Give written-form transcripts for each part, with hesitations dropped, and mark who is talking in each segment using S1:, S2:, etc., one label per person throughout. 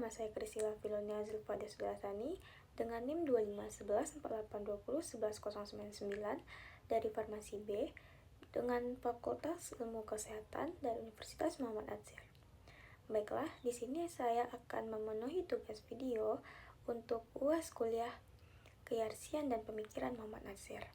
S1: Nama saya Krisila Filonia Zulfada Sulasani dengan NIM 251148201199 dari Farmasi B dengan Fakultas Ilmu Kesehatan dari Universitas Muhammad Atsir. Baiklah, di sini saya akan memenuhi tugas video untuk UAS Kuliah Kearsian dan Pemikiran Muhammad Natsir.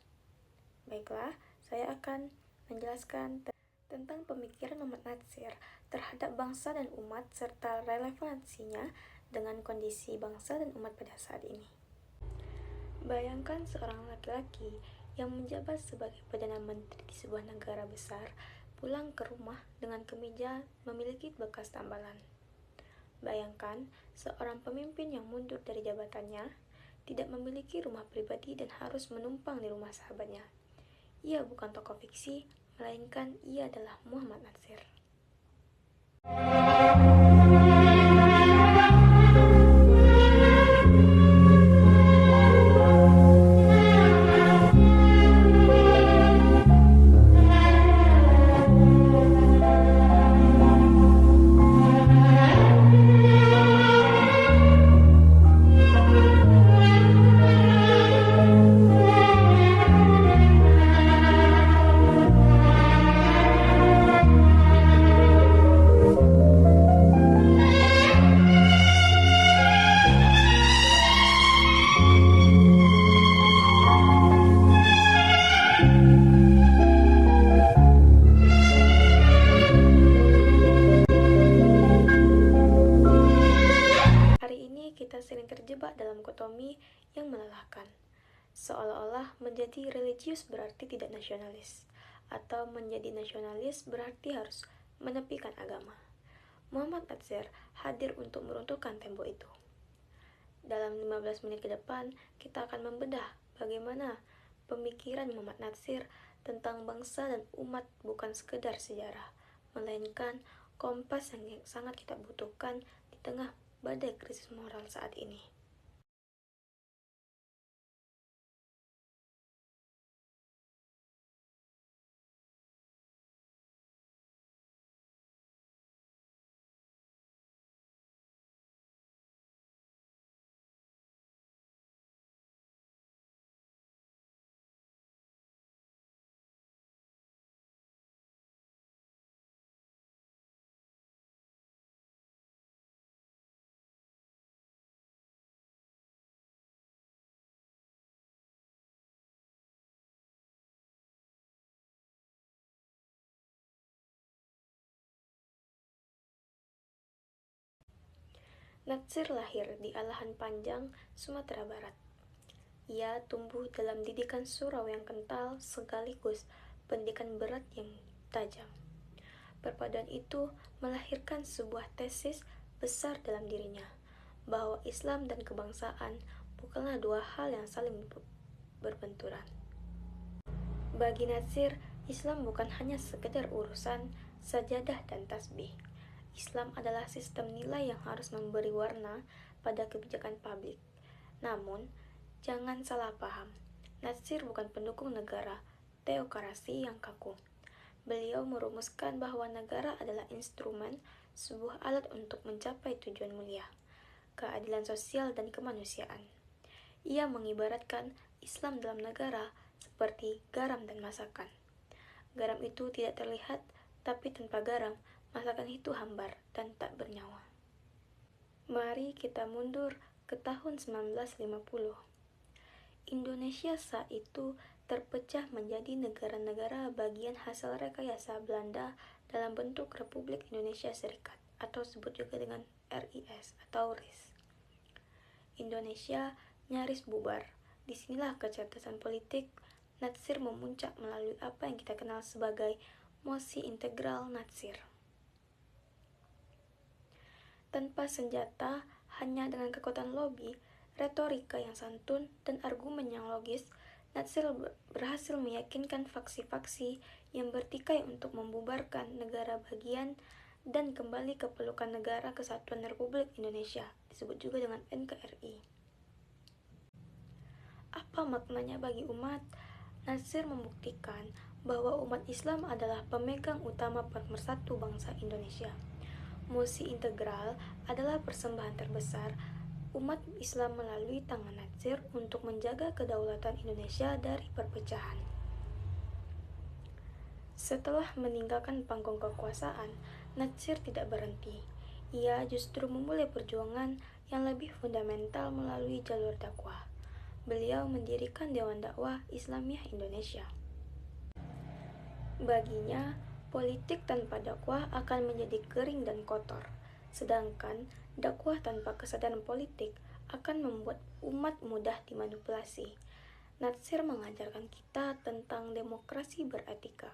S1: Baiklah, saya akan menjelaskan tentang pemikiran Muhammad Natsir terhadap bangsa dan umat serta relevansinya dengan kondisi bangsa dan umat pada saat ini. Bayangkan seorang laki-laki yang menjabat sebagai Perdana Menteri di sebuah negara besar pulang ke rumah dengan kemeja memiliki bekas tambalan. Bayangkan seorang pemimpin yang mundur dari jabatannya, tidak memiliki rumah pribadi dan harus menumpang di rumah sahabatnya. Ia bukan tokoh fiksi, melainkan ia adalah Muhammad Natsir. Sering terjebak dalam dikotomi yang melelahkan, seolah-olah menjadi religius berarti tidak nasionalis, atau menjadi nasionalis berarti harus menepikan agama. Muhammad Natsir hadir untuk meruntuhkan tembok itu. Dalam 15 menit ke depan, kita akan membedah bagaimana pemikiran Muhammad Natsir tentang bangsa dan umat bukan sekedar sejarah, melainkan kompas yang sangat kita butuhkan di tengah badai krisis moral saat ini. Natsir lahir di Alahan Panjang, Sumatera Barat. Ia tumbuh dalam didikan surau yang kental sekaligus pendidikan berat yang tajam. Perpaduan itu melahirkan sebuah tesis besar dalam dirinya, bahwa Islam dan kebangsaan bukanlah dua hal yang saling berbenturan. Bagi Natsir, Islam bukan hanya sekedar urusan sajadah dan tasbih. Islam adalah sistem nilai yang harus memberi warna pada kebijakan publik. Namun, jangan salah paham. Natsir bukan pendukung negara teokrasi yang kaku. Beliau merumuskan bahwa negara adalah instrumen, sebuah alat untuk mencapai tujuan mulia, keadilan sosial dan kemanusiaan. Ia mengibaratkan Islam dalam negara seperti garam dan masakan. Garam itu tidak terlihat, tapi tanpa garam, masakan itu hambar dan tak bernyawa. Mari kita mundur ke tahun 1950. Indonesia saat itu terpecah menjadi negara-negara bagian hasil rekayasa Belanda dalam bentuk Republik Indonesia Serikat, atau disebut juga dengan RIS atau RIS. Indonesia nyaris bubar. Disinilah kecerdasan politik Natsir memuncak melalui apa yang kita kenal sebagai mosi integral Natsir. Tanpa senjata, hanya dengan kekuatan lobi, retorika yang santun, dan argumen yang logis, Natsir berhasil meyakinkan faksi-faksi yang bertikai untuk membubarkan negara bagian dan kembali ke pelukan Negara Kesatuan Republik Indonesia, disebut juga dengan NKRI. Apa maknanya bagi umat? Natsir membuktikan bahwa umat Islam adalah pemegang utama pemersatu bangsa Indonesia. Musi integral adalah persembahan terbesar umat Islam melalui tangan Natsir untuk menjaga kedaulatan Indonesia dari perpecahan. Setelah meninggalkan panggung kekuasaan, Natsir tidak berhenti. Ia justru memulai perjuangan yang lebih fundamental melalui jalur dakwah. Beliau mendirikan Dewan Dakwah Islamiyah Indonesia. Baginya, politik tanpa dakwah akan menjadi kering dan kotor, sedangkan dakwah tanpa kesadaran politik akan membuat umat mudah dimanipulasi. Natsir mengajarkan kita tentang demokrasi beretika.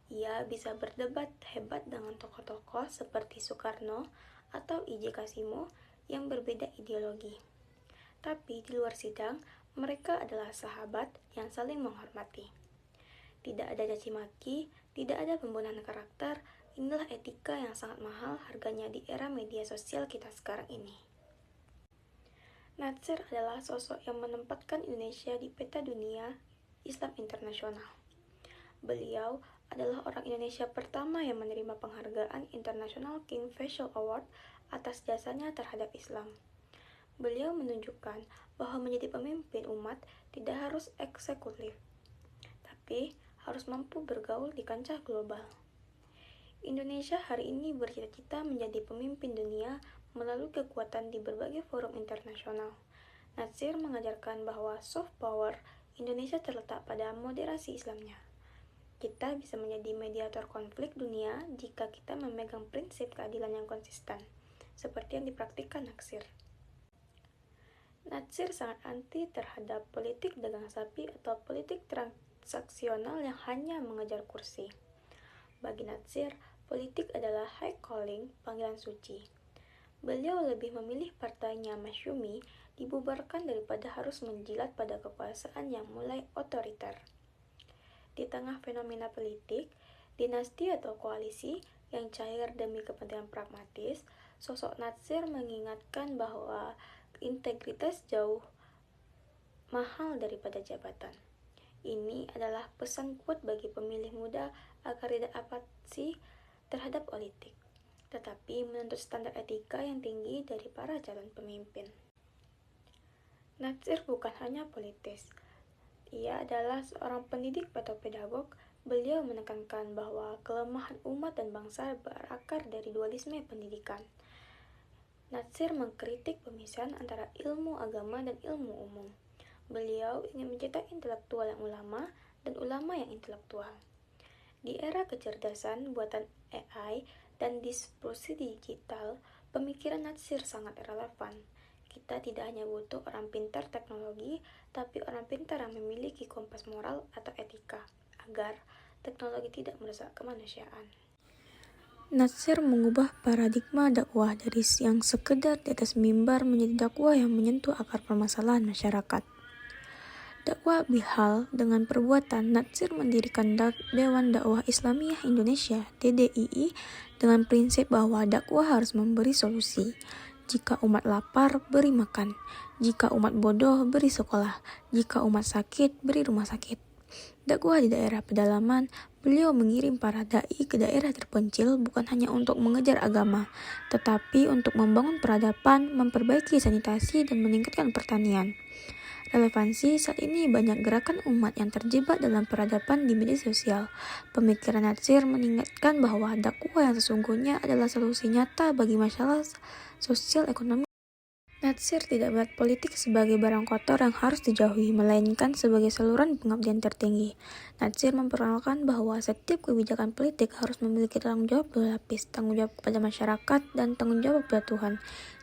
S1: Ia bisa berdebat hebat dengan tokoh-tokoh seperti Soekarno atau I.J. Kasimo yang berbeda ideologi. Tapi di luar sidang, mereka adalah sahabat yang saling menghormati. Tidak ada caci maki, tidak ada pembunuhan karakter. Inilah etika yang sangat mahal harganya di era media sosial kita sekarang ini. Natsir adalah sosok yang menempatkan Indonesia di peta dunia Islam internasional. Beliau adalah orang Indonesia pertama yang menerima penghargaan International King Faisal Award atas jasanya terhadap Islam. Beliau menunjukkan bahwa menjadi pemimpin umat tidak harus eksekutif, tapi harus mampu bergaul di kancah global. Indonesia hari ini bercita-cita menjadi pemimpin dunia melalui kekuatan di berbagai forum internasional. Natsir mengajarkan bahwa soft power Indonesia terletak pada moderasi Islamnya. Kita bisa menjadi mediator konflik dunia jika kita memegang prinsip keadilan yang konsisten, seperti yang dipraktikkan Natsir. Natsir sangat anti terhadap politik dagang sapi atau politik transaksional yang hanya mengejar kursi. Bagi Natsir, politik adalah high calling, panggilan suci. Beliau lebih memilih partainya Masyumi dibubarkan daripada harus menjilat pada kekuasaan yang mulai otoriter. Di tengah fenomena politik, dinasti atau koalisi yang cair demi kepentingan pragmatis, sosok Natsir mengingatkan bahwa integritas jauh mahal daripada jabatan. Ini adalah pesan kuat bagi pemilih muda agar tidak apati terhadap politik, tetapi menuntut standar etika yang tinggi dari para calon pemimpin. Natsir bukan hanya politis. Ia adalah seorang pendidik atau pedagog. Beliau menekankan bahwa kelemahan umat dan bangsa berakar dari dualisme pendidikan. Natsir mengkritik pemisahan antara ilmu agama dan ilmu umum. Beliau ingin mencetak intelektual yang ulama dan ulama yang intelektual. Di era kecerdasan buatan AI dan disrupsi digital, pemikiran Natsir sangat relevan. Kita tidak hanya butuh orang pintar teknologi, tapi orang pintar yang memiliki kompas moral atau etika, agar teknologi tidak merusak kemanusiaan. Natsir mengubah paradigma dakwah dari yang sekedar di atas mimbar menjadi dakwah yang menyentuh akar permasalahan masyarakat. Dakwah bihal dengan perbuatan. Natsir mendirikan Dewan Dakwah Islamiyah Indonesia (DDII) dengan prinsip bahwa dakwah harus memberi solusi. Jika umat lapar, beri makan. Jika umat bodoh, beri sekolah. Jika umat sakit, beri rumah sakit. Dakwah di daerah pedalaman, beliau mengirim para dai ke daerah terpencil bukan hanya untuk mengejar agama, tetapi untuk membangun peradaban, memperbaiki sanitasi, dan meningkatkan pertanian. Relevansi saat ini banyak gerakan umat yang terjebak dalam peradaban di media sosial. Pemikiran Natsir mengingatkan bahwa dakwah yang sesungguhnya adalah solusi nyata bagi masalah sosial ekonomi. Natsir tidak melihat politik sebagai barang kotor yang harus dijauhi, melainkan sebagai saluran pengabdian tertinggi. Natsir memperkenalkan bahwa setiap kebijakan politik harus memiliki tanggung jawab dua lapis, tanggung jawab kepada masyarakat dan tanggung jawab kepada Tuhan.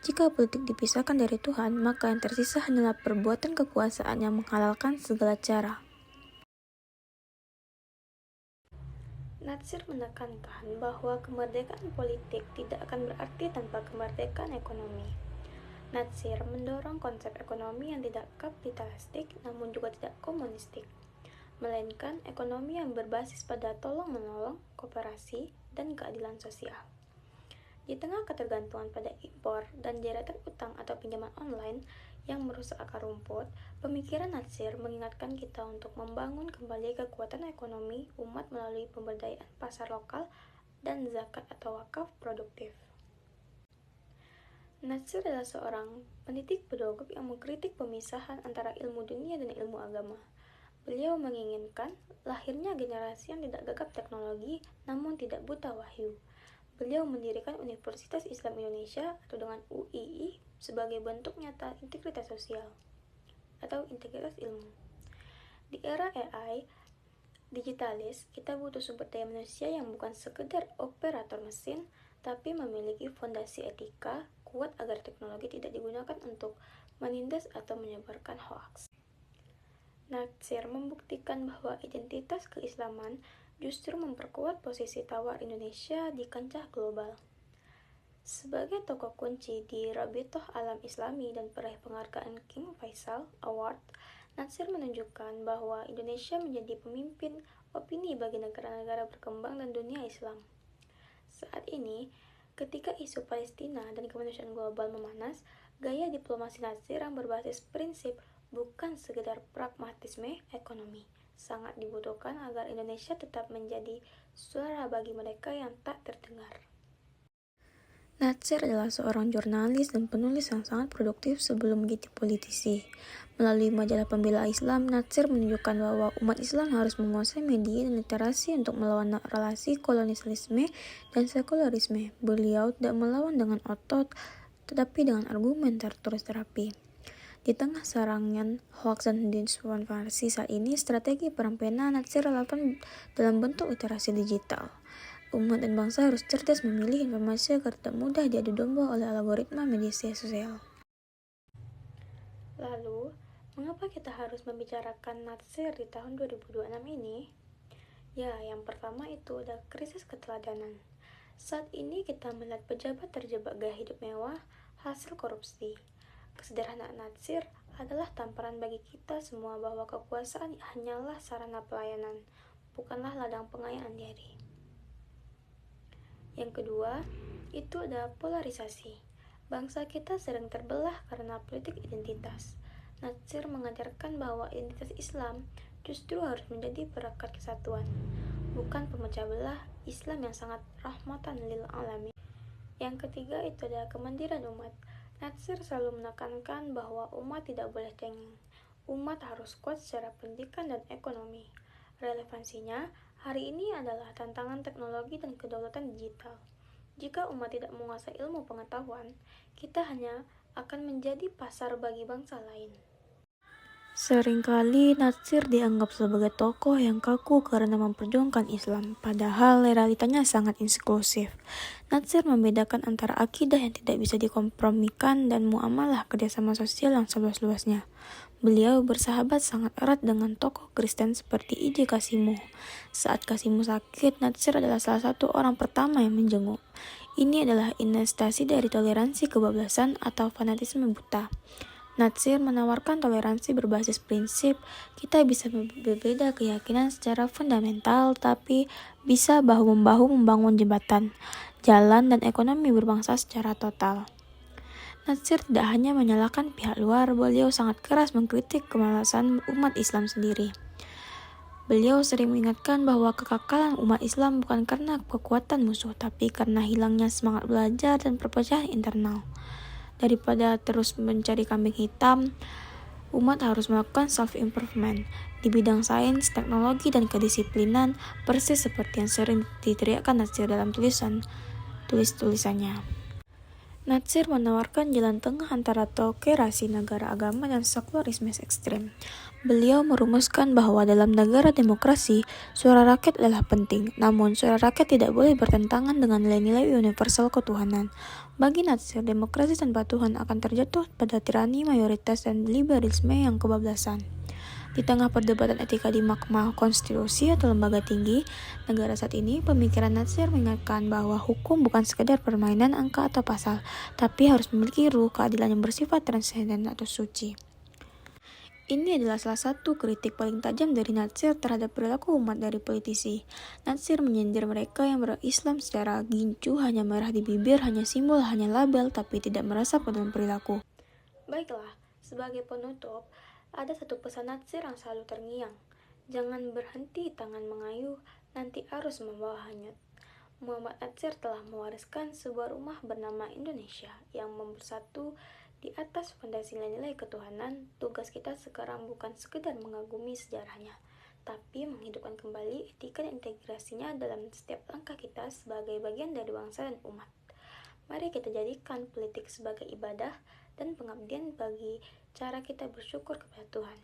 S1: Jika politik dipisahkan dari Tuhan, maka yang tersisa hanyalah perbuatan kekuasaan yang menghalalkan segala cara. Natsir menekankan bahwa kemerdekaan politik tidak akan berarti tanpa kemerdekaan ekonomi. Natsir mendorong konsep ekonomi yang tidak kapitalistik namun juga tidak komunistik, melainkan ekonomi yang berbasis pada tolong-menolong, kooperasi, dan keadilan sosial. Di tengah ketergantungan pada impor dan deretan utang atau pinjaman online yang merusak akar rumput, pemikiran Natsir mengingatkan kita untuk membangun kembali kekuatan ekonomi umat melalui pemberdayaan pasar lokal dan zakat atau wakaf produktif. Natsir adalah seorang pendidik pedagog yang mengkritik pemisahan antara ilmu dunia dan ilmu agama. Beliau menginginkan lahirnya generasi yang tidak gagap teknologi namun tidak buta wahyu. Beliau mendirikan Universitas Islam Indonesia atau dengan UII sebagai bentuk nyata integritas sosial atau integritas ilmu. Di era AI digitalis, kita butuh sumber daya manusia yang bukan sekedar operator mesin, tapi memiliki fondasi etika kuat agar teknologi tidak digunakan untuk menindas atau menyebarkan hoaks. Natsir membuktikan bahwa identitas keislaman justru memperkuat posisi tawar Indonesia di kancah global. Sebagai tokoh kunci di Rabitoh Alam Islami dan peraih penghargaan King Faisal Award, Natsir menunjukkan bahwa Indonesia menjadi pemimpin opini bagi negara-negara berkembang dan dunia Islam. Saat ini, ketika isu Palestina dan kemanusiaan global memanas, gaya diplomasi Natsir yang berbasis prinsip bukan sekedar pragmatisme ekonomi sangat dibutuhkan agar Indonesia tetap menjadi suara bagi mereka yang tak terdengar. Natsir adalah seorang jurnalis dan penulis yang sangat produktif sebelum menjadi politisi. Melalui majalah pembela Islam, Natsir menunjukkan bahwa umat Islam harus menguasai media dan literasi untuk melawan relasi kolonialisme dan sekularisme. Beliau tidak melawan dengan otot, tetapi dengan argumen tertulis terapi. Di tengah serangan hoaks dan disinformasi saat ini, strategi perang pena Natsir lakukan dalam bentuk literasi digital. Umat dan bangsa harus cerdas memilih informasi agar tidak mudah diadu domba oleh algoritma media sosial. Lalu, mengapa kita harus membicarakan Natsir di tahun 2026 ini? Ya, yang pertama itu ada krisis keteladanan. Saat ini kita melihat pejabat terjebak gaya hidup mewah, hasil korupsi. Kesederhanaan Natsir adalah tamparan bagi kita semua bahwa kekuasaan hanyalah sarana pelayanan, bukanlah ladang pengayaan diri. Yang kedua, itu ada polarisasi. Bangsa kita sering terbelah karena politik identitas. Natsir mengajarkan bahwa identitas Islam justru harus menjadi perekat kesatuan, bukan pemecah belah. Islam yang sangat rahmatan lil alamin. Yang ketiga itu ada kemandiran umat. Natsir selalu menekankan bahwa umat tidak boleh cengeng. Umat harus kuat secara pendidikan dan ekonomi. Relevansinya hari ini adalah tantangan teknologi dan kedaulatan digital. Jika umat tidak menguasai ilmu pengetahuan, kita hanya akan menjadi pasar bagi bangsa lain. Seringkali Natsir dianggap sebagai tokoh yang kaku karena memperjuangkan Islam, padahal realitanya sangat inklusif. Natsir membedakan antara akidah yang tidak bisa dikompromikan dan muamalah kerjasama sosial yang seluas-luasnya. Beliau bersahabat sangat erat dengan tokoh Kristen seperti I.J. Kasimo. Saat Kasimo sakit, Natsir adalah salah satu orang pertama yang menjenguk. Ini adalah investasi dari toleransi kebablasan atau fanatisme buta. Natsir menawarkan toleransi berbasis prinsip. Kita bisa berbeda keyakinan secara fundamental, tapi bisa bahu-membahu membangun jembatan, jalan, dan ekonomi berbangsa secara total. Natsir tidak hanya menyalahkan pihak luar, beliau sangat keras mengkritik kemalasan umat Islam sendiri. Beliau sering mengingatkan bahwa kekekalan umat Islam bukan karena kekuatan musuh, tapi karena hilangnya semangat belajar dan perpecahan internal. Daripada terus mencari kambing hitam, umat harus melakukan self-improvement di bidang sains, teknologi, dan kedisiplinan, persis seperti yang sering diteriakkan Natsir dalam tulisannya. Natsir menawarkan jalan tengah antara teokrasi negara agama dan sekularisme ekstrem. Beliau merumuskan bahwa dalam negara demokrasi, suara rakyat adalah penting, namun suara rakyat tidak boleh bertentangan dengan nilai-nilai universal ketuhanan. Bagi Natsir, demokrasi tanpa Tuhan akan terjatuh pada tirani mayoritas dan liberalisme yang kebablasan. Di tengah perdebatan etika di Mahkamah Konstitusi atau lembaga tinggi negara saat ini, pemikiran Natsir mengingatkan bahwa hukum bukan sekedar permainan angka atau pasal, tapi harus memiliki ruh keadilan yang bersifat transenden atau suci. Ini adalah salah satu kritik paling tajam dari Natsir terhadap perilaku umat dari politisi. Natsir menyindir mereka yang berislam secara gincu, hanya merah di bibir, hanya simbol, hanya label, tapi tidak merasa dalam perilaku. Baiklah, sebagai penutup, ada satu pesan Natsir yang selalu terngiang. Jangan berhenti tangan mengayuh, nanti arus membawa hanyut. Muhammad Natsir telah mewariskan sebuah rumah bernama Indonesia yang bersatu di atas fondasi nilai-nilai ketuhanan. Tugas kita sekarang bukan sekedar mengagumi sejarahnya, tapi menghidupkan kembali etika dan integrasinya dalam setiap langkah kita sebagai bagian dari bangsa dan umat. Mari kita jadikan politik sebagai ibadah dan pengabdian bagi cara kita bersyukur kepada Tuhan.